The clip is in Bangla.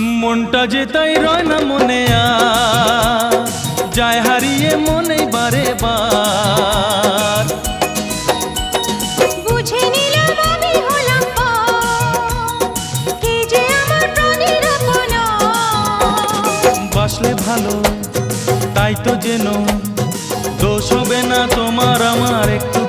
মনটা যে তাই রয় না মনে যায় হারিয়ে মনে বারে বার। বুঝে নিলাম আমি হলাম কে যে আমার প্রাণের আপনা। বাসলে ভালো তাই তো যেন দোষ হবে না তোমার আমার একটু